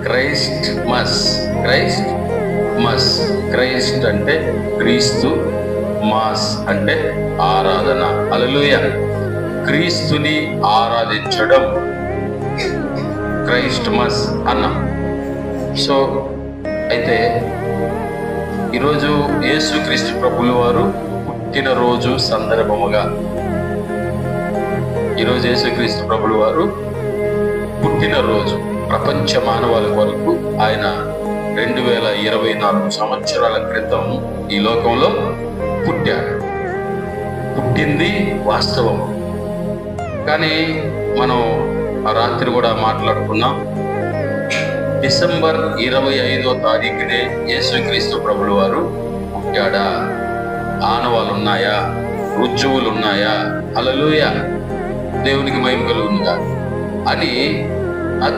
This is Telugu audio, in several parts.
క్రైస్ట్ మస్. క్రైస్ట్ అంటే క్రీస్తు, మాస్ అంటే ఆరాధన. హల్లెలూయా. క్రీస్తుని ఆరాధించడం క్రైస్ట్ మస్ అన్నాం. సో అయితే ఈరోజు యేసుక్రీస్తు ప్రభుల వారు పుట్టినరోజు సందర్భముగా, ఈరోజు యేసుక్రీస్తు ప్రభుల వారు పుట్టినరోజు ప్రపంచ మానవాళి కొరకు ఆయన 2024 సంవత్సరాల క్రితం ఈ లోకంలో పుట్టాడు. పుట్టింది వాస్తవం. కానీ మనం ఆ రాత్రి కూడా మాట్లాడుకున్నాం, డిసెంబర్ 25వ తారీఖునే యేసుక్రీస్తు ప్రభుల వారు పుట్టాడా? ఆనవాళ్ళు ఉన్నాయా? రుజువులు ఉన్నాయా? హల్లెలూయా, దేవునికి మహిమ కలుగునుగా అని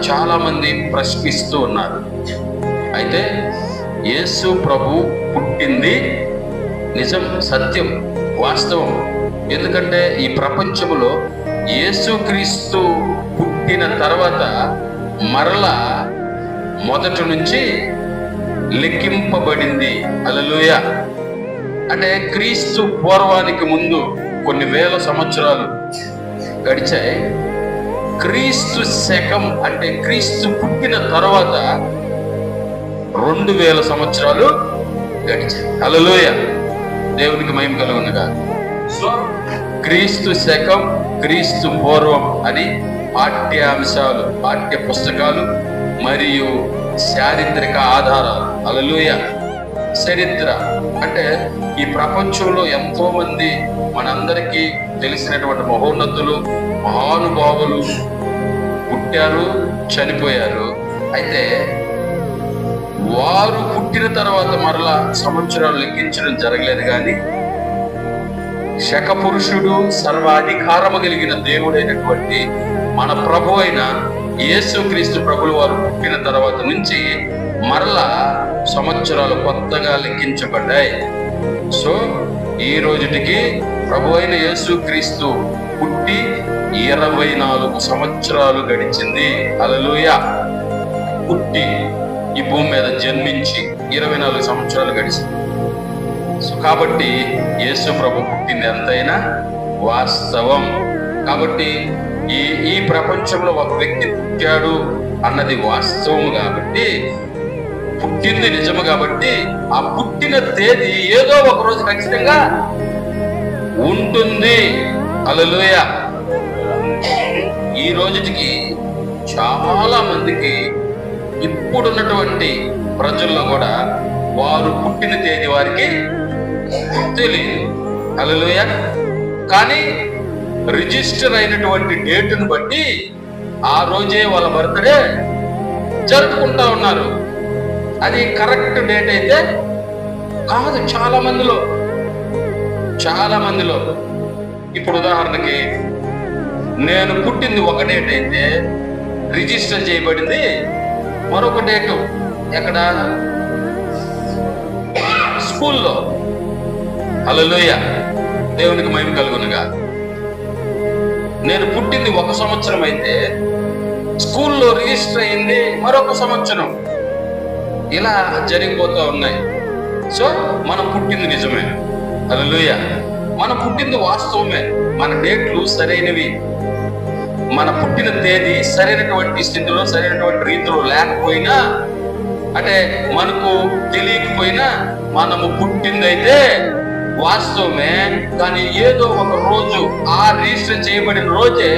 చాలా మంది ప్రశ్నిస్తూ ఉన్నారు. అయితే యేసు ప్రభు పుట్టింది నిజం, సత్యం, వాస్తవం. ఎందుకంటే ఈ ప్రపంచంలో యేసుక్రీస్తు పుట్టిన తర్వాత మరలా మొదటి నుంచి లెక్కింపబడింది. హల్లెలూయా. అంటే క్రీస్తు పూర్వానికి ముందు కొన్ని వేల సంవత్సరాలు గడిచాయి. క్రీస్తు శకం అంటే క్రీస్తు పుట్టిన తర్వాత 2000 సంవత్సరాలు గడిచాయి. హల్లెలూయా, దేవునికి మహిమ కలుగునుగా. సో క్రీస్తు శకం, క్రీస్తు పూర్వం అని పాఠ్యాంశాలు, పాఠ్య పుస్తకాలు మరియు చారిత్రక ఆధారాలు. హల్లెలూయా. చరిత్ర అంటే ఈ ప్రపంచంలో ఎంతో మంది మనందరికీ తెలిసినటువంటి మహోన్నతులు, మహానుభావులు పుట్టారు, చనిపోయారు. అయితే వారు పుట్టిన తర్వాత మరలా సంవత్సరాలు లెక్కించడం జరగలేదు. కానీ శక పురుషుడు, సర్వాధికారము కలిగిన దేవుడైనటువంటి మన ప్రభు అయిన యేసుక్రీస్తు ప్రభుల వారు పుట్టిన తర్వాత నుంచి మరలా సంవత్సరాలు కొత్తగా లెక్కించబడ్డాయి. సో ఈ రోజుటికి ప్రభు అయిన యేసుక్రీస్తు పుట్టి 24 సంవత్సరాలు గడిచింది. హల్లెలూయా. పుట్టి ఈ భూమి మీద జన్మించి 24 సంవత్సరాలు గడిచింది. సో కాబట్టి యేసు ప్రభు పుట్టింది ఎంతైనా వాస్తవం. కాబట్టి ఈ ప్రపంచంలో ఒక వ్యక్తి పుట్టాడు అన్నది వాస్తవం. కాబట్టి పుట్టింది నిజము. కాబట్టి ఆ పుట్టిన తేదీ ఏదో ఒక రోజు ఖచ్చితంగా ఉంటుంది. హల్లెలూయా. ఈ రోజుకి చాలా మందికి ఇప్పుడున్నటువంటి ప్రజల్లో కూడా వారు పుట్టిన తేదీ వారికి తెలియదు. హల్లెలూయా. కానీ రిజిస్టర్ అయినటువంటి డేటును బట్టి ఆ రోజే వాళ్ళ బర్త్డే జరుపుకుంటా ఉన్నారు. అది కరెక్ట్ డేట్ అయితే కాదు. చాలా మందిలో ఇప్పుడు ఉదాహరణకి నేను పుట్టింది ఒక డేట్ అయితే రిజిస్టర్ చేయబడింది మరొక డేటు. ఎక్కడ? స్కూల్లో. హల్లెలూయా, దేవునికి మహిమ కలుగునుగా. నేను పుట్టింది ఒక సంవత్సరం అయితే స్కూల్లో రిజిస్టర్ అయింది మరొక సంవత్సరం. ఇలా జరిగిపోతూ ఉన్నాయి. సో మనం పుట్టింది నిజమే. హల్లెలూయా. మనం పుట్టింది వాస్తవమే. మన డేట్లు సరైనవి. మన పుట్టిన తేదీ సరైనటువంటి స్థితిలో, సరైనటువంటి రీతిలో లేకపోయినా, అంటే మనకు తెలియకపోయినా మనము పుట్టిందైతే వాస్తవమే. కానీ ఏదో ఒక రోజు ఆ రిజిస్టర్ చేయబడిన రోజే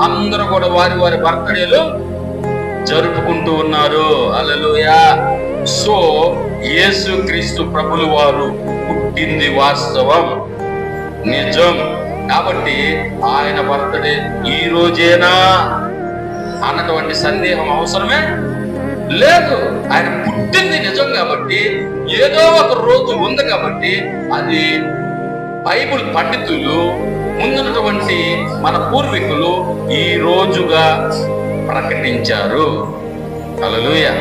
అందరూ కూడా వారి వారి బర్త్డేలు జరుపుకుంటూ ఉన్నారు. హల్లెలూయా. సో యేసుక్రీస్తు ప్రభుల వారు పుట్టింది వాస్తవం, నిజం. కాబట్టి ఆయన బర్త్డే ఈ రోజేనా అన్నటువంటి సందేహం అవసరమే లేదు. ఆయన పుట్టింది నిజం కాబట్టి ఏదో ఒక రోజు ఉంది కాబట్టి అది బైబిల్ పండితులు, ముందున్నటువంటి మన పూర్వీకులు ఈ రోజుగా ప్రకటించారు. హల్లెలూయా,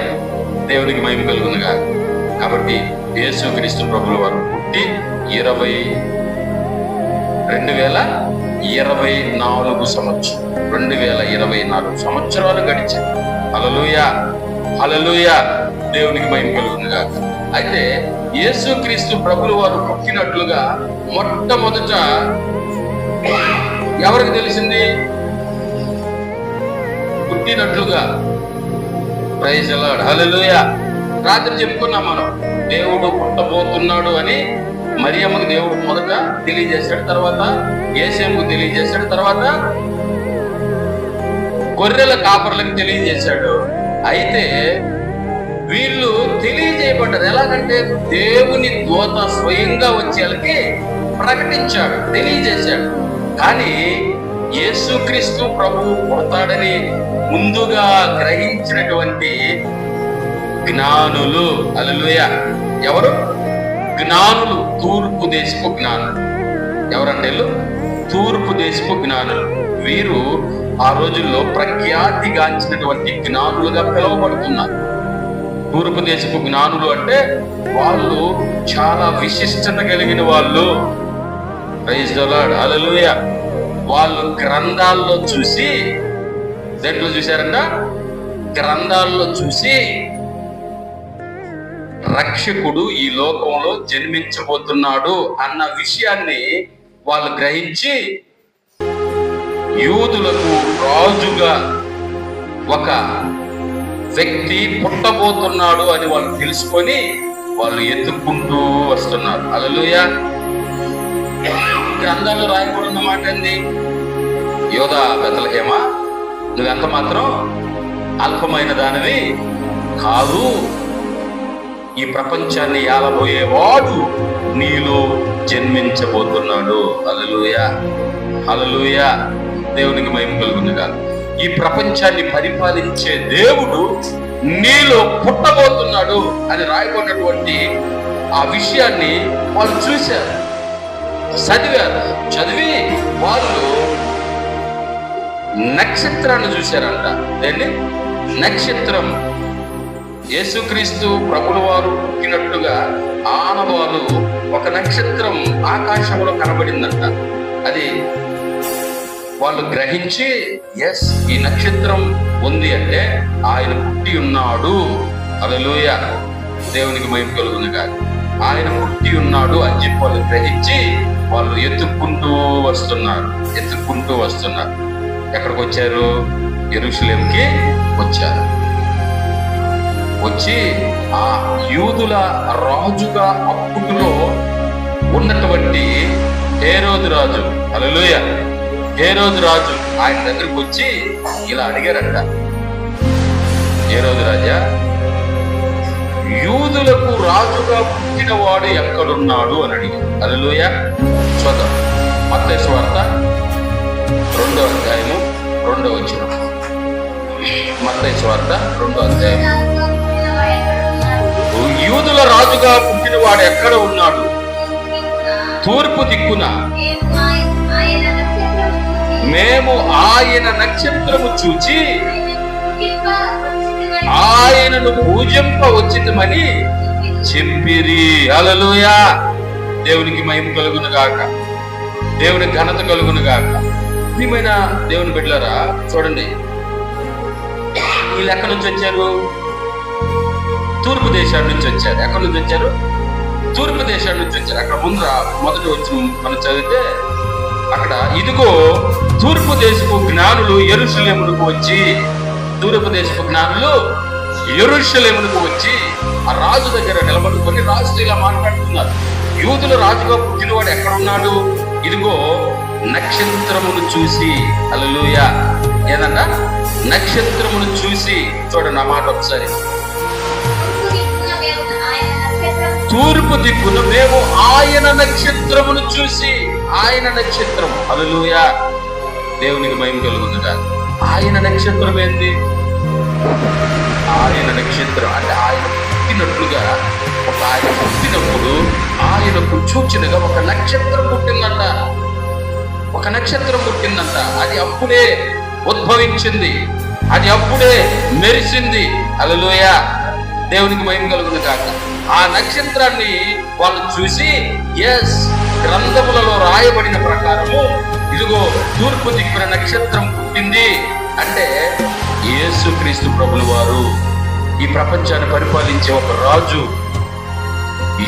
దేవునికి మహిమ కలుగునుగా. కాబట్టి యేసుక్రీస్తు ప్రభుల వారు పుట్టి 2024 సంవత్సరాలు గడిచాయి. హల్లెలూయా, హల్లెలూయా, దేవునికి మహిమ కలుగును గాక. అయితే యేసుక్రీస్తు ప్రభువు వారు పుట్టినట్లుగా మొట్టమొదట ఎవరికి తెలిసింది? పుట్టినట్లుగా. ప్రైజ్ ది లార్డ్, హల్లెలూయా. రాత్రి చెప్పుకున్నాం మనం, దేవుడు పుట్టబోతున్నాడు అని మరియమ్మకు దేవుడు మొదట తెలియజేశాడు, తర్వాత యేసేపుకు తెలియజేశాడు, తర్వాత గొర్రెల కాపర్లకు తెలియజేశాడు. అయితే వీళ్ళు తెలియజేయబడ్డారు ఎలాగంటే దేవుని దూత స్వయంగా వచ్చేళ్ళకి ప్రకటించాడు, తెలియజేశాడు. కానీ యేసుక్రీస్తు ప్రభువు పుడతాడని ముందుగా గ్రహించినటువంటి జ్ఞానులు, హల్లెలూయా, ఎవరు? జ్ఞానులు, తూర్పు దేశపు జ్ఞానులు. ఎవరంటే తూర్పు దేశపు జ్ఞానులు. వీరు ఆ రోజుల్లో ప్రఖ్యాతిగాంచినటువంటి జ్ఞానులుగా పిలువబడుతున్నారు. తూర్పు దేశపు జ్ఞానులు అంటే వాళ్ళు చాలా విశిష్టత కలిగిన వాళ్ళు. ప్రైజ్ ది లార్డ్, హల్లెలూయా. వాళ్ళు గ్రంథాల్లో చూసి, దేంట్లో చూశారంట? గ్రంథాల్లో చూసి రక్షకుడు ఈ లోకంలో జన్మించబోతున్నాడు అన్న విషయాన్ని వాళ్ళు గ్రహించి యూదులకు రాజుగా ఒక వ్యక్తి పుట్టబోతున్నాడు అని వాళ్ళు తెలుసుకొని వాళ్ళు ఎత్తుక్కుంటూ వస్తున్నారు. హల్లెలూయా. గ్రంథాల్లో రాయబడిన మాట ఏంది? యోధా బెత్లెహేమా, నువ్వెంత మాత్రం అల్పమైన దానివి కాదు, ఈ ప్రపంచాన్ని ఏలబోయేవాడు నీలో జన్మించబోతున్నాడు. హల్లెలూయా, హల్లెలూయా, దేవునికి మహిమ కలుగునుగా. ఈ ప్రపంచాన్ని పరిపాలించే దేవుడు నీలో పుట్టబోతున్నాడు అని రాయబడినటువంటి ఆ విషయాన్ని వాళ్ళు చూశారు, చదివారు. చదివి వాళ్ళు నక్షత్రాన్ని చూశారంట. ఏంటి? నక్షత్రం. యేసుక్రీస్తు ప్రభుల వారు పుట్టినట్టుగా ఆనవాలు ఒక నక్షత్రం ఆకాశంలో కనబడిందంట. అది వాళ్ళు గ్రహించి, ఎస్, ఈ నక్షత్రం ఉంది అంటే ఆయన పుట్టి ఉన్నాడు. హల్లెలూయా, దేవునికి మహిమ కలుగునుగా. ఆయన పుట్టి ఉన్నాడు అని చెప్పి వాళ్ళు గ్రహించి వాళ్ళు ఎత్తుక్కుంటూ వస్తున్నారు. ఎక్కడికి వచ్చారు? యెరూషలేముకి వచ్చారు. వచ్చి ఆ యూదుల రాజుగా అప్పుడులో ఉన్నటువంటి హేరోదు రాజు, హల్లెలూయా, హేరోదు రాజు ఆయన దగ్గరికి వచ్చి ఇలా అడిగారంట, హేరోదు రాజా, యూదులకు రాజుగా పుట్టిన వాడు ఎక్కడున్నాడు అని అడిగారు. హల్లెలూయా. చూద్దాం, మత్తయి సువార్త 2వ అధ్యాయము 2వ వచనం. మత్తయి సువార్త 2వ అధ్యాయం. యూదుల రాజుగా పుట్టిన వాడు ఎక్కడ ఉన్నాడు? తూర్పు దిక్కున. మేము ఆయన నక్షత్రము చూచి ఆయనను పూజింప వచ్చిందమని చెప్పిరి. హల్లెలూయా, దేవునికి మహిమ కలుగును గాక, దేవుని ఘనత కలుగును గాక. ప్రియమైన దేవుని బిడ్డలారా, చూడండి, వీళ్ళు ఎక్కడి నుంచి వచ్చారు? తూర్పు దేశాల నుంచి వచ్చారు. ఎక్కడి నుంచి వచ్చారు? తూర్పు దేశాల నుంచి వచ్చారు. అక్కడ ముందర మొదటి వచ్చి మనం చదివితే అక్కడ, ఇదిగో తూర్పు దేశపు జ్ఞానులు యెరూషలేమునకు వచ్చి, తూర్పు దేశపు జ్ఞానులు యెరూషలేమునకు వచ్చి ఆ రాజు దగ్గర నిలబడుకొని రాజుతో ఇలా మాట్లాడుతున్నారు. యూదుల రాజుగా పుట్టినవాడు ఎక్కడున్నాడు? ఇదిగో నక్షత్రమును చూసి. హల్లెలూయా. ఏదన్నా నక్షత్రమును చూసి. చూడండి ఆ మాట ఒకసారి. తూర్పు దిక్కున మేము ఆయన నక్షత్రమును చూసి. ఆయన నక్షత్రం. హల్లెలూయా, దేవునికి మహిమ కలుగునుగా. ఆయన నక్షత్రం ఏంది? ఆయన నక్షత్రం అంటే ఆయన పుట్టినట్లుగా, ఒక ఆయన పుట్టినప్పుడు ఆయనకు సూచనగా ఒక నక్షత్రం పుట్టిందంట. ఒక నక్షత్రం పుట్టిందంట. అది అప్పుడే ఉద్భవించింది, అది అప్పుడే మెరిసింది. హల్లెలూయా, దేవునికి మహిమ కలుగును కాక. ఆ నక్షత్రాన్ని వాళ్ళు చూసి, ఎస్, గ్రంథములలో రాయబడిన ప్రకారము ఇదిగో తూర్పు దిక్కున నక్షత్రం పుట్టింది అంటే యేసుక్రీస్తు ప్రభుల వారు ఈ ప్రపంచాన్ని పరిపాలించే ఒక రాజు,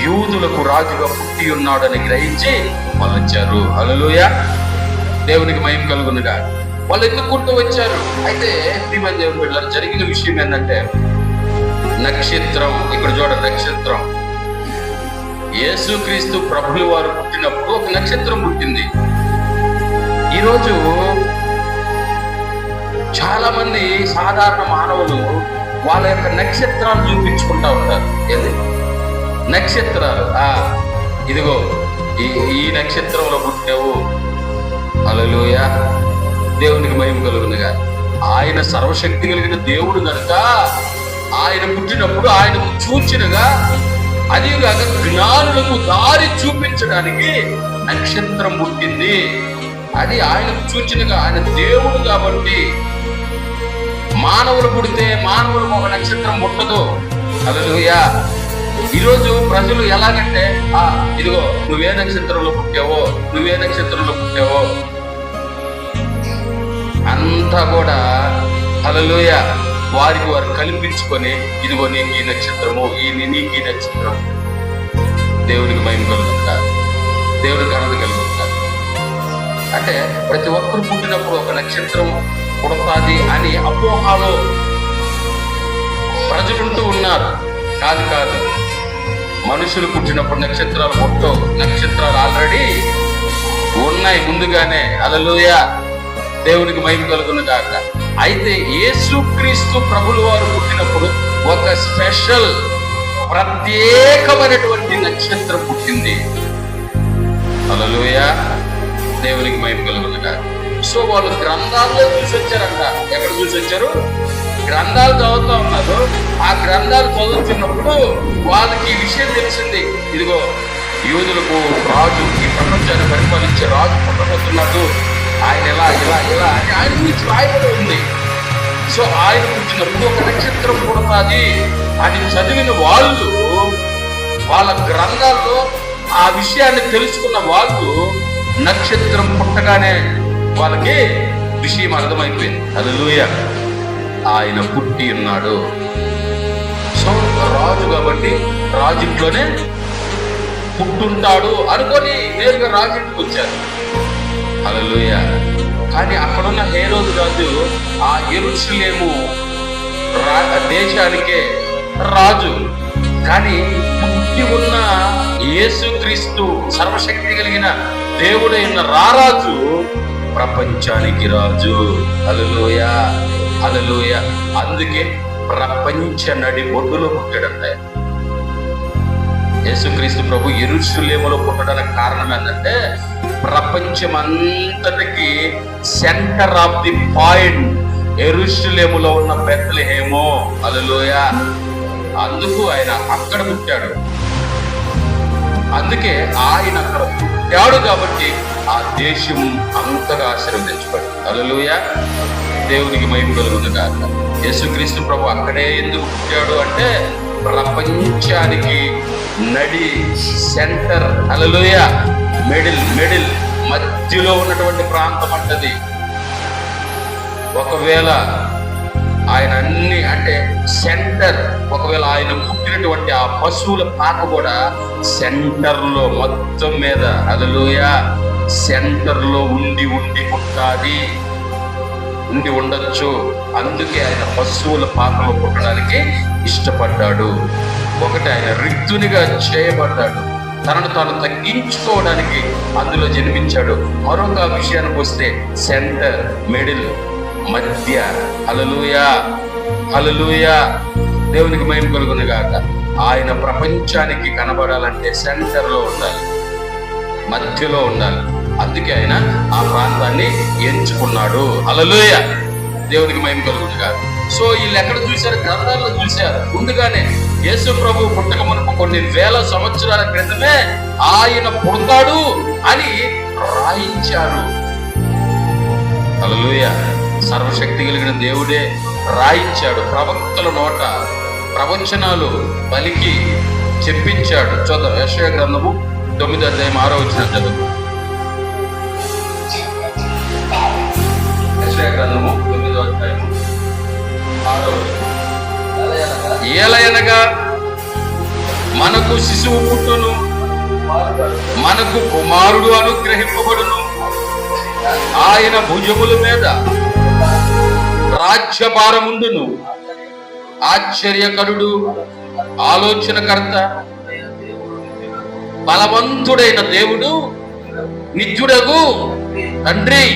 యూదులకు రాజుగా పుట్టి ఉన్నాడని గ్రహించి వాళ్ళు వచ్చారు. హల్లెలూయా, దేవునికి మహిమ కలుగునుగా. వాళ్ళు ఎందుకుంటూ వచ్చారు అయితే ప్రియమైన దేవుని బిడ్డలారా, జరిగిన విషయం ఏంటంటే నక్షత్రం, ఇక్కడ చూడండి నక్షత్రం, యేసుక్రీస్తు ప్రభుల వారు పుట్టినప్పుడు ఒక నక్షత్రం పుట్టింది. ఈరోజు చాలా మంది సాధారణ మానవులు వాళ్ళ యొక్క నక్షత్రాలు చూపించుకుంటా ఉంటారు. ఏంది నక్షత్రాలు? ఇదిగో ఈ నక్షత్రంలో పుట్టావు. హల్లెలూయా, దేవునికి మహిమ కలుగునుగా. ఆయన సర్వశక్తి కలిగిన దేవుడు కనుక ఆయన పుట్టినప్పుడు ఆయనకు చూచినగా, అదిగాక జ్ఞానులకు దారి చూపించడానికి నక్షత్రం పుట్టింది. అది ఆయనకు చూచినగా, ఆయన దేవుడు కాబట్టి. మానవులు పుడితే మానవులకు ఒక నక్షత్రం పుట్టదు. హల్లెలూయా. ఈరోజు ప్రజలు ఎలాగంటే ఇదిగో నువ్వే నక్షత్రంలో పుట్టావో, నువ్వే నక్షత్రంలో పుట్టావో అంతా కూడా హల్లెలూయా వారికి వారు కల్పించుకొని, ఇదిగో నీకు ఈ నక్షత్రము, నీకు ఈ నక్షత్రం. దేవునికి మహిమ కలుగుతారు, దేవునికి ఘనత కలుగుతారు. అంటే ప్రతి ఒక్కరు పుట్టినప్పుడు ఒక నక్షత్రం పుడతాది అని అపోహలో ప్రజలుంటూ ఉన్నారు. కాదు, మనుషులు పుట్టినప్పుడు నక్షత్రాలు పుట్టవు. నక్షత్రాలు ఆల్రెడీ ఉన్నాయి ముందుగానే. హల్లెలూయా, దేవునికి మహిమ కలుగును గాక. అయితే యేసుక్రీస్తు ప్రభుల వారు పుట్టినప్పుడు ఒక స్పెషల్ ప్రత్యేకమైనటువంటి నక్షత్రం పుట్టింది. హల్లెలూయా, దేవునికి మహిమ కలుగును గాక. సో వాళ్ళు గ్రంథాల్లో చూసి వచ్చారంట. ఎక్కడ చూసి వచ్చారు? గ్రంథాలు చదువుతా ఉన్నారు. ఆ గ్రంథాలు చదువుతున్నప్పుడు వాళ్ళకి ఈ విషయం తెలిసింది. ఇదిగో యూదులకు రాజు, ఈ ప్రపంచాన్ని పరిపాలించే రాజు పుట్టబోతున్నాడు. ఆయన ఇలా ఇలా ఇలా అని ఆయన గురించి రాయబడి ఉంది. సో ఆయన పుట్టినప్పుడు ఒక నక్షత్రం పుడతాది అని చదివిన వాళ్ళు, వాళ్ళ గ్రంథాల్లో ఆ విషయాన్ని తెలుసుకున్న వాళ్ళు, నక్షత్రం పుట్టగానే వాళ్ళకి విషయం అర్థమైపోయింది. హల్లెలూయా, ఆయన పుట్టి ఉన్నాడు. సో రాజు కాబట్టి రాజుట్లోనే పుట్టుంటాడు అనుకొని నేరుగా రాజుకి వచ్చారు. హల్లెలూయా. కానీ అక్కడున్న హేరోదు రాజు ఆ యెరూషలేము దేశానికే రాజు. కానీ పుట్టి ఉన్న యేసుక్రీస్తు సర్వశక్తి కలిగిన దేవుడైన రారాజు ప్రపంచానికి రాజు. హల్లెలూయా, హల్లెలూయా. అందుకే ప్రపంచ నడి బొడ్డులో పుట్టాడంట యేసుక్రీస్తు ప్రభు. యెరూషలేములో పుట్టడానికి కారణం ఏంటంటే ప్రపంచమంతటికి సెంటర్ ఆఫ్ ది పాయింట్ యెరూషలేములో ఉన్న బెత్లెహేము. హల్లెలూయా. అందుకు ఆయన అక్కడ పుట్టాడు. అందుకే ఆయన అక్కడ పుట్టాడు కాబట్టి ఆ దేశం అంతగా ఆశీర్వదించబడింది. హల్లెలూయా, దేవునికి మహిమ కలుగును గాక. యేసుక్రీస్తు ప్రభు అక్కడే ఎందుకు పుట్టాడు అంటే ప్రపంచానికి నడి సెంటర్. హల్లెలూయా, మిడిల్ మధ్యలో ఉన్నటువంటి ప్రాంతం అంటది. ఒకవేళ ఆయన అన్ని అంటే సెంటర్, ఒకవేళ ఆయన పుట్టినటువంటి ఆ పశువుల పాక కూడా సెంటర్లో మొత్తం మీద, హల్లెలూయా, సెంటర్లో ఉండి పుట్టాది, ఉండి ఉండొచ్చు. అందుకే ఆయన పశువుల పాకలో పుట్టడానికి ఇష్టపడ్డాడు. ఒకటి ఆయన రిక్తునిగా చేయబడ్డాడు, తనను తాను తగ్గించుకోవడానికి అందులో జన్మించాడు. మరొక విషయానికి వస్తే సెంటర్, మిడిల్, మధ్య. హల్లెలూయా, హల్లెలూయా, దేవునికి మహిమ కలుగును గాక. ఆయన ప్రపంచానికి కనబడాలంటే సెంటర్లో ఉండాలి, మధ్యలో ఉండాలి. అందుకే ఆయన ఆ ప్రాంతాన్ని ఎంచుకున్నాడు. హల్లెలూయా, దేవునికి మహిమ కలుగును గాక. సో వీళ్ళు ఎక్కడ చూశారు? గ్రంథాల్లో చూశారు. ముందుగానే యేసు ప్రభు పుట్టక మనకు కొన్ని వేల సంవత్సరాల క్రితమే ఆయన పుడతాడు అని రాయించారు. హల్లెలూయా, సర్వశక్తి కలిగిన దేవుడే రాయించాడు. ప్రవక్తల నోట ప్రవచనాలు పలికి చెప్పించాడు. చదువు యెషయా గ్రంథము 9వ అధ్యాయం 6వ వచనం చదువు. యెషయా గ్రంథము 9వ అధ్యాయము ఏలయనగా మనకు శిశువు పుట్టును, మనకు కుమారుడు అనుగ్రహింపబడును, ఆయన భుజముల మీద రాజ్యభారముండును. ఆశ్చర్యకరుడు, ఆలోచనకర్త, బలవంతుడైన దేవుడు, నిత్యుడగు తండ్రి,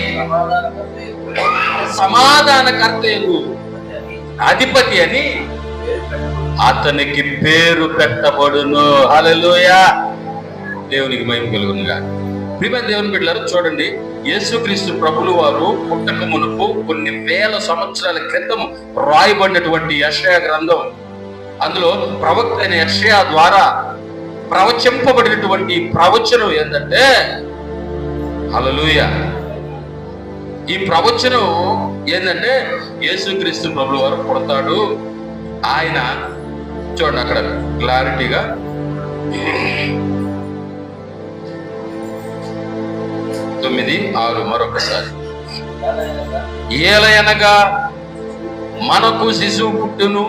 సమాధానకర్తయగు అధిపతి అని అతనికి పేరు పెట్టబడును. హల్లెలూయా, దేవునికి మహిమ కలుగునుగా. ప్రియమైన దేవుని బిడ్డలారా, చూడండి, యేసుక్రీస్తు ప్రభులు వారు పుట్టక మునుపు కొన్ని వేల సంవత్సరాల క్రితం రాయబడినటువంటి యెషయా గ్రంథం, అందులో ప్రవక్త అయిన యెషయా ద్వారా ప్రవచింపబడినటువంటి ప్రవచనం ఏంటంటే, హల్లెలూయా, ఈ ప్రవచనం ఏంటంటే యేసుక్రీస్తు ప్రభులు వారు పుడతాడు. ఆయన చూడండి అక్కడ క్లారిటీగా 9:6 మరొకసారి. ఏలయనగా మనకు శిశువు పుట్టును,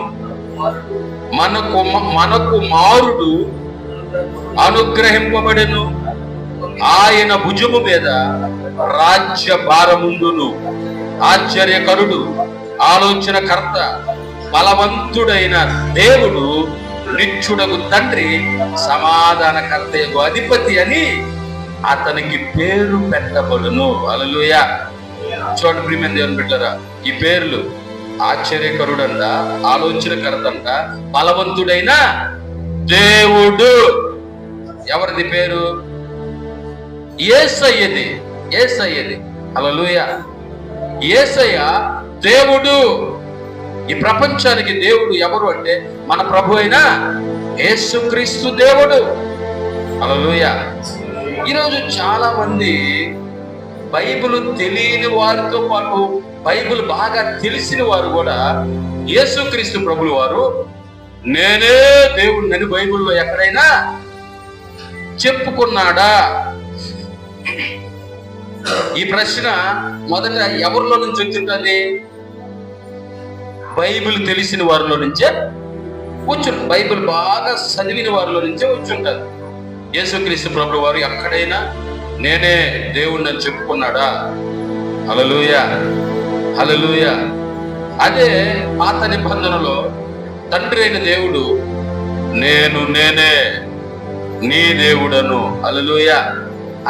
మనకు మారుడు అనుగ్రహింపబడెను, ఆయన భుజము మీద రాజ్య భారముండును. ఆశ్చర్యకరుడు, ఆలోచనకర్త, బలవంతుడైన దేవుడు, నిత్యుడగు తండ్రి, సమాధానకర్తయగు అధిపతి అని అతనికి పేరు పెట్టబడును. హల్లెలూయా. చూడండి ప్రియమైన దేవుని బిడ్డలారా, ఈ పేర్లు ఆశ్చర్యకరుడంట, ఆలోచనకర్తంట, బలవంతుడైన దేవుడు. ఎవరిది పేరు? యేసయ్యది. యేసయ్యది. హల్లెలూయా. యేసయ్య దేవుడు. ఈ ప్రపంచానికి దేవుడు ఎవరు అంటే మన ప్రభు అయిన యేసుక్రీస్తు దేవుడు. హల్లెలూయా. ఈరోజు చాలా మంది బైబిల్ తెలియని వారితో పాటు బైబిల్ బాగా తెలిసిన వారు కూడా యేసుక్రీస్తు ప్రభులు వారు నేనే దేవుడిని బైబిల్లో ఎక్కడైనా చెప్పుకున్నాడా? ఈ ప్రశ్న మొదట ఎవరిలో నుంచి వచ్చింటుంది? బైబిల్ తెలిసిన వారిలో నుంచే వచ్చి, బైబిల్ బాగా చదివిన వారిలో నుంచే వచ్చి ఉంటుంది. యేసుక్రీస్తు ప్రభువు వారు ఎక్కడైనా నేనే దేవుణ్ణి అని చెప్పుకున్నాడా? హల్లెలూయా, హల్లెలూయా. అదే పాత నిబంధనలో తండ్రి అయిన దేవుడు నేనే నీ దేవుడను, హల్లెలూయా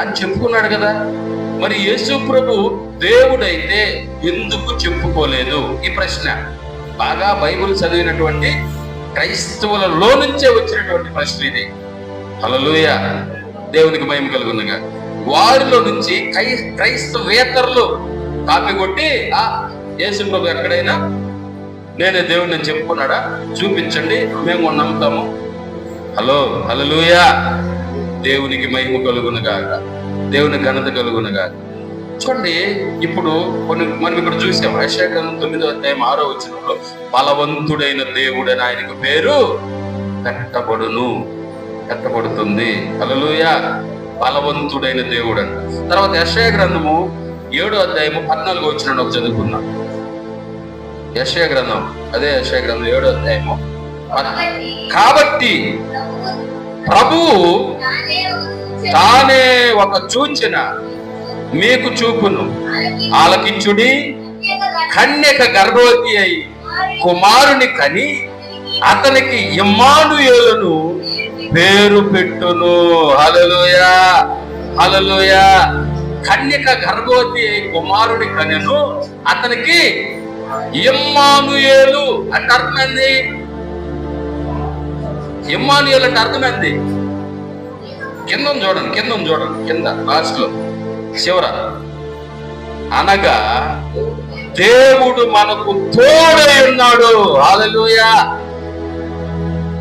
అని చెప్పుకున్నాడు కదా. మరి యేసు ప్రభు దేవుడైతే ఎందుకు చెప్పుకోలేదు? ఈ ప్రశ్న బాగా బైబిల్ చదివినటువంటి క్రైస్తవులలో నుంచే వచ్చినటువంటి ప్రశ్న ఇది. హల్లెలూయా, దేవునికి మహిమ కలుగునుగా. వారిలో నుంచి క్రైస్తవేతరులు కాపీ కొట్టి యేసు ప్రభు ఎక్కడైనా నేనే దేవుడిని అని చెప్పుకున్నాడా? చూపించండి, మేము నమ్ముతాము. హల్లెలూయా, దేవునికి మహిమ కలుగునుగాక, దేవుని ఘనత కలుగునుగాక. చూడండి, ఇప్పుడు మనం ఇక్కడ చూసాం యెషయా గ్రంథం 9వ అధ్యాయం 6వ వచనంలో బలవంతుడైన దేవుడని ఆయనకు పేరు పెట్టబడుతుంది. హల్లెలూయా, బలవంతుడైన దేవుడు అంట. తర్వాత యెషయా గ్రంథము 7వ అధ్యాయము 14వ వచనం చదువుకున్నాం. యెషయా గ్రంథం 7వ అధ్యాయము. కాబట్టి ప్రభువు తానే ఒక సూచన మీకు చూపును, ఆలకించుడి. కన్యక గర్భవతి అయి కుమారుని కని అతనికి ఇమ్మానుయేలును పేరు పెట్టును. హల్లెలూయా, హల్లెలూయా. కన్యక గర్భవతి అయి కుమారుని కనెను, అతనికి ఇమ్మానుయేలు అంటే అర్థమైంది. ఇమ్మానుయేలు అంటే అర్థమైంది. కింద చూడండి, కింద లాస్ట్ లో చివర, అనగా దేవుడు మనకు తోడై ఉన్నాడు. హల్లెలూయా.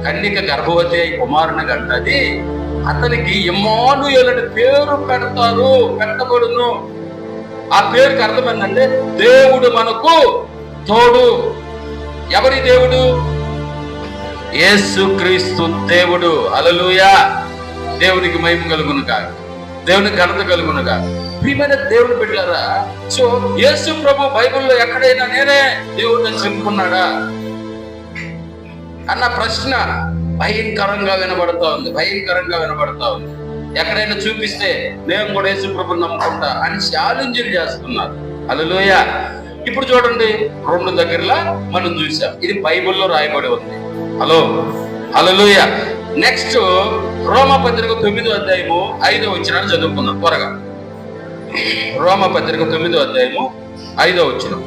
కన్యక గర్భవతి అయి కుమారుని కంటది, అతనికి ఇమ్మానుయేలు అని పేరు పెట్టబడును. ఆ పేరుకి అర్థం ఏంటంటే దేవుడు మనకు తోడు. ఎవరి దేవుడు? యేసుక్రీస్తు దేవుడు. హల్లెలూయా, దేవునికి మహిమ కలుగునుగా, దేవునికి ఘనత కలుగునుగా. ప్రియమైన దేవుని బిడ్డలారా, సో యేసు ప్రభు బైబిల్లో ఎక్కడైనా నేనే దేవుడిని చెప్పుకున్నాడా అన్న ప్రశ్న భయంకరంగా వినబడతా ఉంది. ఎక్కడైనా చూపిస్తే నేను కూడా యేసు ప్రభుని నమ్ముకుంటా అని ఛాలెంజ్లు చేస్తున్నారు. హల్లెలూయా. ఇప్పుడు చూడండి, 2 దగ్గరలా మనం చూసాం, ఇది బైబిల్లో రాయబడి ఉంది. హల్లెలూయా. నెక్స్ట్ రోమాపత్రిక 9వ అధ్యాయము 5వ వచనాన్ని చదువుకుందాం త్వరగా. రోమాపత్రిక 9వ అధ్యాయము 5వ వచనం.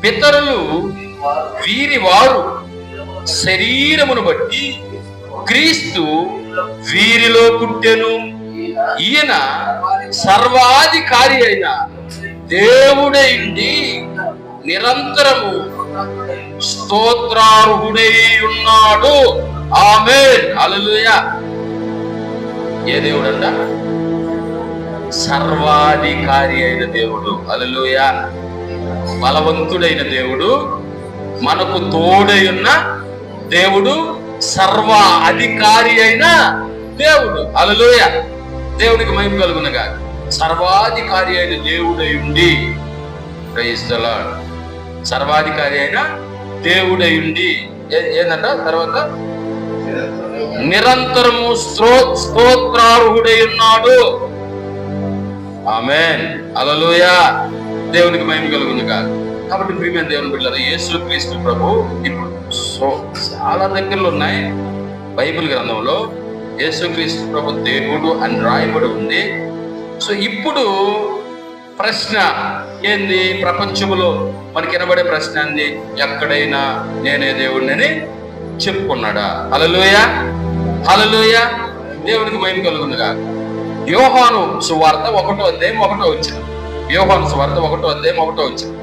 పితరులు వీరి వారు శరీరమును బట్టి క్రీస్తు వీరిలో పుట్టెను. ఈయన సర్వాధికారి అయిన దేవుడై ఉండి నిరంతరము స్తోత్రార్హుడై ఉన్నాడు. ఆమేన్. హల్లెలూయా. ఏ దేవుడంట? సర్వాధికారి అయిన దేవుడు. హల్లెలూయా. బలవంతుడైన దేవుడు, మనకు తోడై ఉన్న దేవుడు, సర్వ అధికారి అయిన దేవుడు. హల్లెలూయా. దేవునికి మహిమ కలుగునుగా. సర్వాధికారి అయిన దేవుడై ఉండి, ప్రైజ్ ది లార్డ్, సర్వాధికారి అయిన దేవుడై ఉండి ఏంటంట తర్వాత నిరంతరము స్తోత్రార్హుడై ఉన్నాడు. ఆమేన్. హల్లెలూయా. దేవునికి మహిమ కలుగునుగా. కాబట్టి ప్రియమైన దేవుని బిడ్డలారా, యేసు క్రీస్తు ప్రభు ఇప్పుడు చాలా దగ్గరలో ఉన్నాయి బైబిల్ గ్రంథంలో. యేసు క్రీస్తు ప్రభు దేవుడు అని రాయబడి ఉంది. సో ఇప్పుడు ప్రశ్న ఏంది? ప్రపంచంలో మనకి వినబడే ప్రశ్న ఏంది? ఎక్కడైనా నేనే దేవుడిని చెప్పుకున్నాడా? హల్లెలూయా. హల్లెలూయా. దేవునికి మహిమ కలుగునుగా. యోహాను సువార్త 1వ అధ్యాయం 1వ వచనం. యోహాను సువార్త 1వ అధ్యాయం 1వ వచనం.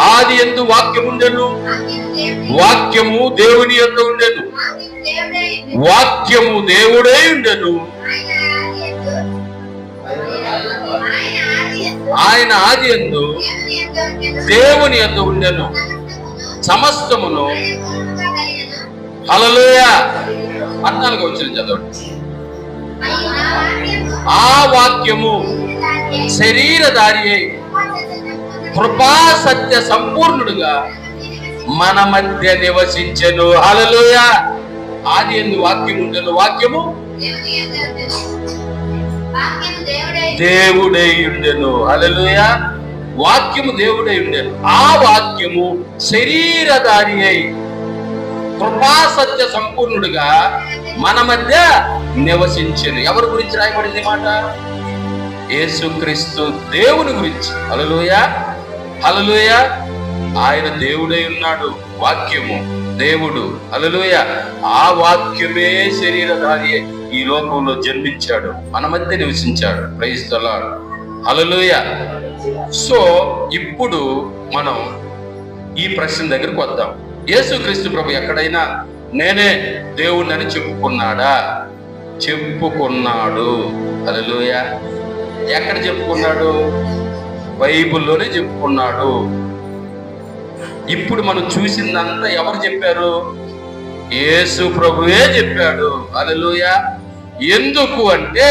ఆది యందు వాక్యము ఉండెను, వాక్యము దేవుని యొద్ద ఉండెను, వాక్యము దేవుడై ఉండెను, ఆయన ఆది యందు దేవుని యొద్ద ఉండెను, సమస్తమును. హల్లెలూయా. 14వ వచనం చదవండి. ఆ వాక్యము శరీరధారి అయి కృపా సత్య సంపూర్ణుడుగా మన మధ్య నివసించెను. హల్లెలూయా. ఆది యందు వాక్యము ఉండెను, వాక్యము దేవుడై ఉండెను. హల్లెలూయా. వాక్యము దేవుడై ఉండెను. ఆ వాక్యము శరీరధారి అయి కృపా సత్య సంపూర్ణుడుగా మన మధ్య నివసించెను. ఎవరి గురించి రాయబడింది మాట? యేసుక్రీస్తు దేవుని గురించి. హల్లెలూయా. హల్లెలూయా. ఆయన దేవుడై ఉన్నాడు, వాక్యము దేవుడు. హల్లెలూయా. ఆ వాక్యమే శరీరధారి ఈ లోకంలో జన్మించాడు, మన మధ్య నివసించాడు. Praise the lord. Hallelujah. So ఇప్పుడు మనం ఈ ప్రశ్న దగ్గరకు వద్దాం. యేసుక్రీస్తు ప్రభు ఎక్కడైనా నేనే దేవుణ్ణి అని చెప్పుకున్నాడా? చెప్పుకున్నాడు. హల్లెలూయా. ఎక్కడ చెప్పుకున్నాడు? బైబిల్లోనే చెప్పుకున్నాడు. ఇప్పుడు మనం చూసిందంతా ఎవరు చెప్పారు? యేసు ప్రభువే చెప్పాడు. హల్లెలూయా. ఎందుకు అంటే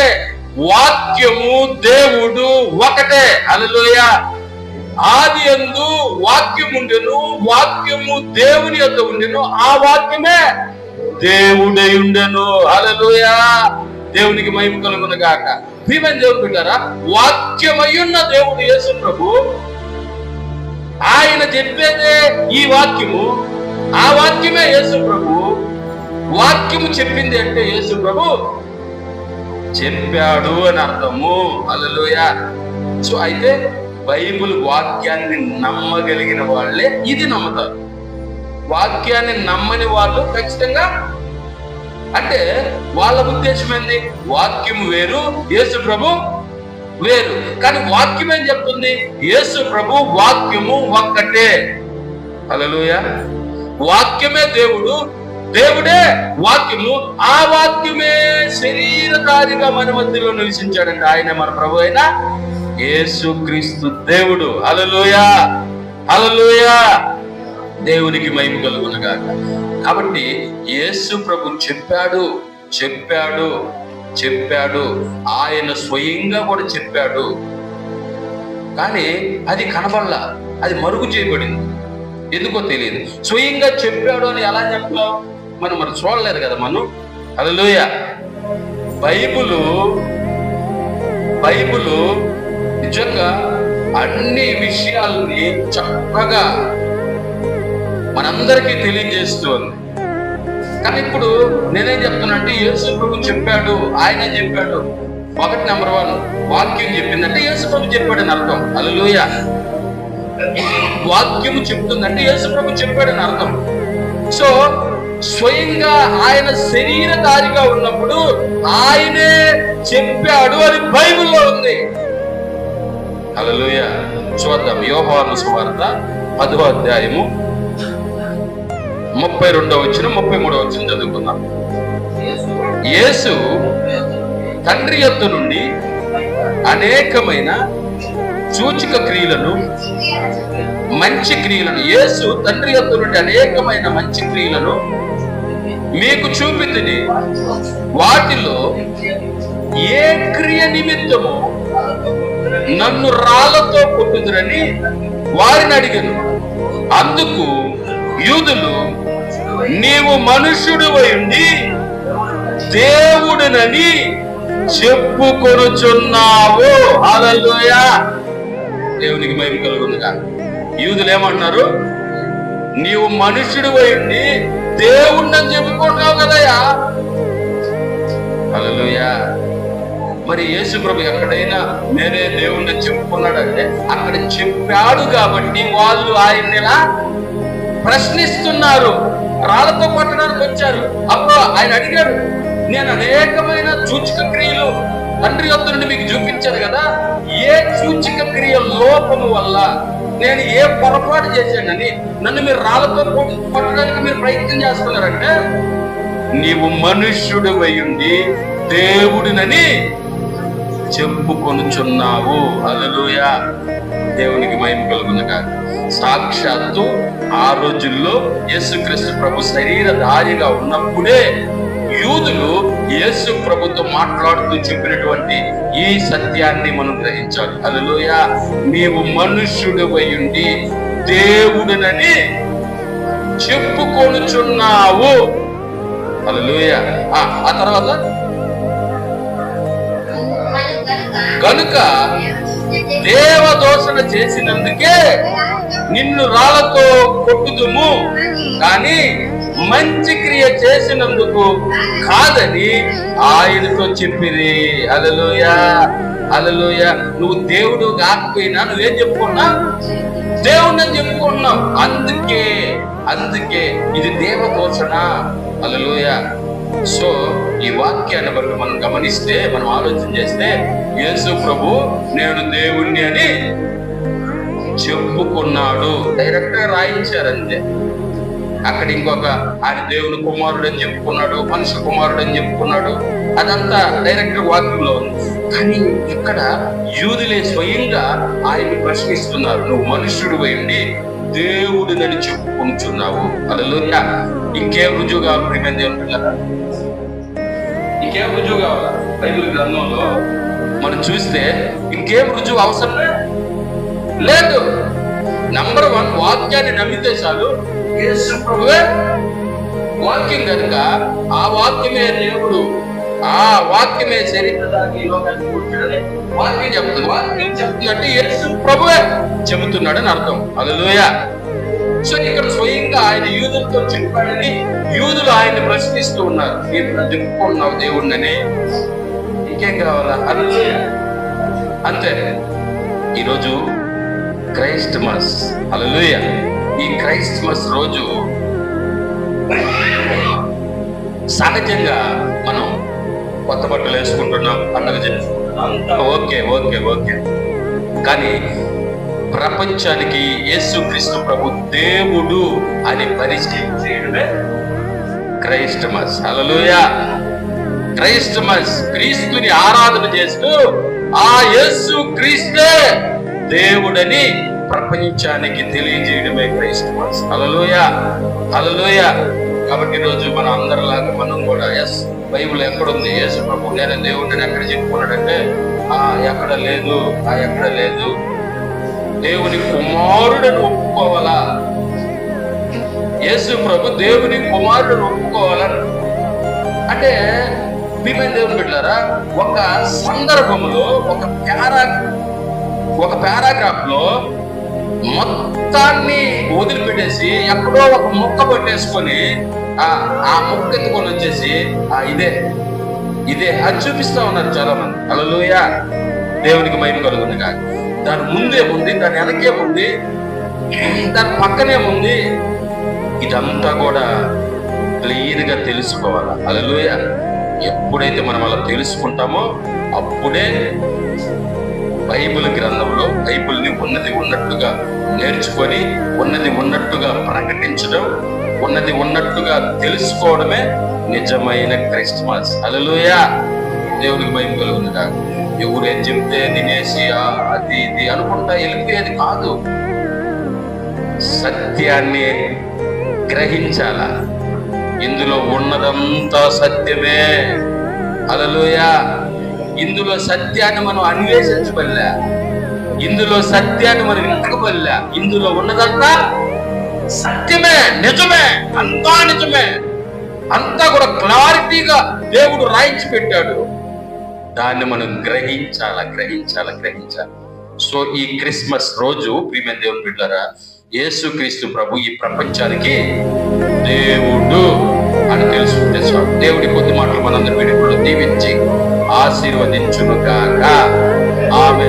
వాక్యము దేవుడు ఒకటే. హల్లెలూయా. ఆది యందు వాక్యం ఉండెను, వాక్యము దేవుని యొద్ద ఉండెను, ఆ వాక్యమే దేవుడై ఉండెను. హల్లెలూయా. దేవునికి మహిమ కలుగును గాక. ప్రియమైన దేవుని బిడ్డలారా, వాక్యమయ్యున్న దేవుడు యేసు ప్రభు. ఆయన చెప్పేదే ఈ వాక్యము, ఆ వాక్యమే యేసు ప్రభు. వాక్యము చెప్పింది అంటే యేసు ప్రభు చెప్పాడు అని అర్థము. హల్లెలూయా. సో అయితే బైబిల్ వాక్యాన్ని నమ్మగలిగిన వాళ్ళే ఇది నమ్ముతారు. వాక్యాన్ని నమ్మని వాళ్ళు ఖచ్చితంగా, అంటే వాళ్ళ ఉద్దేశం ఏంది? వాక్యము వేరు, యేసు ప్రభు వేరు. కానీ వాక్యం ఏం చెప్తుంది? యేసు ప్రభు వాక్యము ఒక్కటే. హల్లెలూయా. వాక్యమే దేవుడు, దేవుడే వాక్యము, ఆ వాక్యమే శరీరధారిగా మన మధ్యలో నివసించాడంటే ఆయన మన ప్రభు అయిన యేసుక్రీస్తు దేవుడు. హల్లెలూయా. హల్లెలూయా. దేవునికి మహిమ కలుగును గాక. కాబట్టి యేసు ప్రభు చెప్పాడు చెప్పాడు చెప్పాడు ఆయన స్వయంగా కూడా చెప్పాడు. కానీ అది కనబడలా, అది మరుగు చేయబడింది. ఎందుకో తెలియదు. స్వయంగా చెప్పాడు అని ఎలా చెప్తాం? మనం చూడలేదు కదా. మనం హల్లెలూయా. బైబిలు నిజంగా అన్ని విషయాల్ని చక్కగా మనందరికీ తెలియజేస్తుంది. కానీ ఇప్పుడు నేనేం చెప్తున్నానంటే యేసు ప్రభు చెప్పాడు, ఆయనే చెప్పాడు. ఒకటి నెంబర్ 1 వాక్యం చెప్పిందంటే యేసు ప్రభు చెప్పాడని అర్థం. హల్లెలూయా. వాక్యము చెప్తుందంటే యేసు ప్రభు చెప్పాడని అర్థం. సో స్వయంగా ఆయన శరీరధారిగా ఉన్నప్పుడు ఆయనే చెప్పాడు అని బైబిల్లో ఉంది. హల్లెలూయా. చూద్దాం. యోహాను సువార్త 10వ అధ్యాయము 32వ వచనం 33వ వచనం చదువుకుందాం. యేసు తండ్రి యొద్ద నుండి అనేకమైన సూచక క్రియలను మంచి క్రియలను యేసు తండ్రి యొద్ద నుండి అనేకమైన మంచి క్రియలను మీకు చూపితిని. వాటిలో ఏ క్రియ నిమిత్తము నన్ను రాళ్లతో కొట్టుదురని వారిని అడిగాను. అందుకు యూదులు, నీవు మనుష్యుడివై ఉండి దేవుడినని చెప్పుకొనుచున్నావు. హల్లెలూయా. దేవునికి మహిమ కలుగునుగా. యూదులు ఏమంటున్నారు? నీవు మనుష్యుడివై ఉండి దేవుడిని చెప్పుకుంటున్నావు కదయ్యా. హల్లెలూయా. మరి యేసు ప్రభు ఎక్కడైనా నేనే దేవుణ్ణి చెప్పుకున్నాడంటే అక్కడ చెప్పాడు కాబట్టి వాళ్ళు ఆయన్ని ప్రశ్నిస్తున్నారు, రాళ్లతో కొట్టడానికి వచ్చారు. అప్పుడు ఆయన అడిగాడు, నేను అనేకమైన సూచక క్రియలు తండ్రి యొద్ద నుండి మీకు చూపించాను కదా, ఏ సూచక క్రియ లోపము వల్ల నేను ఏ పొరపాటు చేశానని నన్ను మీరు రాళ్లతో కొట్టడానికి మీరు ప్రయత్నం చేస్తున్నారంటే, నీవు మనుష్యుడు అయ్యుండి దేవుడినని చెప్పుకొనుచున్నావు. హల్లెలూయా. దేవునికి మహిమ కలుగునుగా. సాక్షాత్తు ఆ రోజుల్లో యేసుక్రీస్తు ప్రభు శరీరధారిగా ఉన్నప్పుడే యూదులు యేసు ప్రభుతో మాట్లాడుతూ చెప్పినటువంటి ఈ సత్యాన్ని మనం గ్రహించాలి. హల్లెలూయా. నీవు మనుష్యుడివై ఉండి దేవుడినని చెప్పుకొనుచున్నావు. హల్లెలూయా. ఆ తర్వాత కనుక దేవదోషణ చేసినందుకే నిన్ను రాళ్లతో కొట్టుదుము, కానీ మంచి క్రియ చేసినందుకు కాదని ఆయనతో చెప్పిరి. హల్లెలూయా. హల్లెలూయా. నువ్వు దేవుడు కాకపోయినా నువ్వేం చెప్పుకున్నా? దేవుడిని చెప్పుకున్నావు. అందుకే ఇది దేవదోషణ. హల్లెలూయా. సో ఈ వాక్యాన్ని బట్టి మనం గమనిస్తే, మనం ఆలోచన చేస్తే, యేసు ప్రభు నేను దేవుణ్ణి అని చెప్పుకున్నాడు. డైరెక్ట్ గా రాయించారంతే. అక్కడ ఇంకొక ఆయన దేవుని కుమారుడు అని చెప్పుకున్నాడు, మనుష్య కుమారుడు అని చెప్పుకున్నాడు. అదంతా డైరెక్ట్ వాక్యంలో ఉంది. కానీ ఇక్కడ యూదులే స్వయంగా ఆయన్ని ప్రశ్నిస్తున్నారు, నువ్వు మనుష్యుడు అయ్యింది దేవుడినని చెప్పుకుంటున్నావు. హల్లెలూయా. ఇంకేం రుజువు కావాలి ప్రియమైన దేవుని పిల్లరా? ఇంకేం రుజువు కావాలా? బైబిల్ గ్రంథంలో మనం చూస్తే ఇంకేం రుజువు అవసరం లేదు. నంబర్ 1 వాక్యాన్ని నమ్మితే చాలు. యేసు ప్రభువే వాక్యం కనుక ఆ వాక్యమే దేవుడు, ఆ వాక్యమే శరీరధారి లోకానికి పుట్టాడని వాక్యం చెప్తుంది. వాక్యం చెప్తుందంటే యేసు ప్రభువే చెబుతున్నాడని అర్థం. హల్లెలూయా. సో ఇక్కడ స్వయంగా ఆయన యూదులతో చెప్పాడని యూదులు ఆయన్ని ప్రశ్నిస్తూ ఉన్నారు, మీరు చెప్పుకుంటున్నావు దేవుడిని, ఇంకేం కావాలా? హల్లెలూయా. అంతే. ఈరోజు క్రైస్టమస్. హల్లెలూయా. ఈ క్రైస్టమస్ రోజు సహజంగా మనం కొత్త బట్టలు వేసుకుంటున్నాం, పండుగ చేసుకుంటున్నాం, అంతా ఓకే ఓకే ఓకే. కానీ ప్రపంచానికి యేసుక్రీస్తు ప్రభు దేవుడు అని పరిచయం చేయడమే క్రైస్టమస్. హల్లెలూయా. క్రైస్టమస్ క్రీస్తుని ఆరాధన చేస్తూ ఆ యేసు క్రీస్తే దేవుడని ప్రపంచానికి తెలియజేయడమే క్రైస్తమస్. హల్లెలూయా, హల్లెలూయా. కాబట్టి ఈరోజు మన అందరిలాగా మనం కూడా బైబిల్ ఎక్కడుంది, యేసు ప్రభు నేను దేవుడిని ఎక్కడ చెప్పుకున్నాడంటే ఎక్కడ లేదు, ఎక్కడ లేదు. దేవుని కుమారుడని ఒప్పుకోవాలా, యేసు ప్రభు దేవుని కుమారుడని ఒప్పుకోవాలా అంటే ప్రియమైన దేవుని బిడ్డలారా, ఒక సందర్భంలో ఒక పారాగ్రాఫ్ లో మొత్తాన్ని వదిలిపెట్టేసి ఎక్కడో ఒక ముక్క పెట్టేసుకొని ఆ ముక్క ఎత్తుకొని వచ్చేసి ఇదే అది చూపిస్తా ఉన్నారు చాలా మంది. హల్లెలూయా, దేవునికి మహిమ కలుగుతుంది. కాదు, దాని ముందేముంది, దాని వెనకేముంది, దాని పక్కనేముంది, ఇదంతా కూడా క్లియర్ గా తెలుసుకోవాలి. హల్లెలూయా. ఎప్పుడైతే మనం అలా తెలుసుకుంటామో అప్పుడే బైబిల్ గ్రంథంలో బైబిల్ని ఉన్నది ఉన్నట్టుగా నేర్చుకొని ఉన్నది ఉన్నట్టుగా ప్రకటించడం, ఉన్నది ఉన్నట్టుగా తెలుసుకోవడమే నిజమైన క్రిస్మస్. హల్లెలూయా, దేవునికి మహిమ కలుగునుగా. ఎవరేం చెప్తే తినేసి అది ఇది అనుకుంటా వెళ్ళిపోయేది కాదు. సత్యాన్ని గ్రహించాల, ఇందులో ఉన్నదంతా సత్యమే. హల్లెలూయా. ఇందులో సత్యాన్ని మనం అన్వేషించబడలే, ఇందులో సత్యాన్ని మనం వెతకబడలే. ఇందులో ఉన్నదంతా సత్యమే, నిజమే, అంతా నిజమే, అంతా కూడా క్లారిటీగా దేవుడు రాయించి పెట్టాడు. దాన్ని మనం గ్రహించాలి. సో ఈ క్రిస్మస్ రోజు ప్రియమైన దేవుని బిడ్డలారా, యేసుక్రీస్తు ప్రభు ఈ ప్రపంచానికి దేవుడు అని తెలుసుకుంటే చాలు. దేవుడి కొద్ది మాటలు మనందరి వీడియోలో దీవించి ఆశీర్వదించును గాక. ఆమేన్.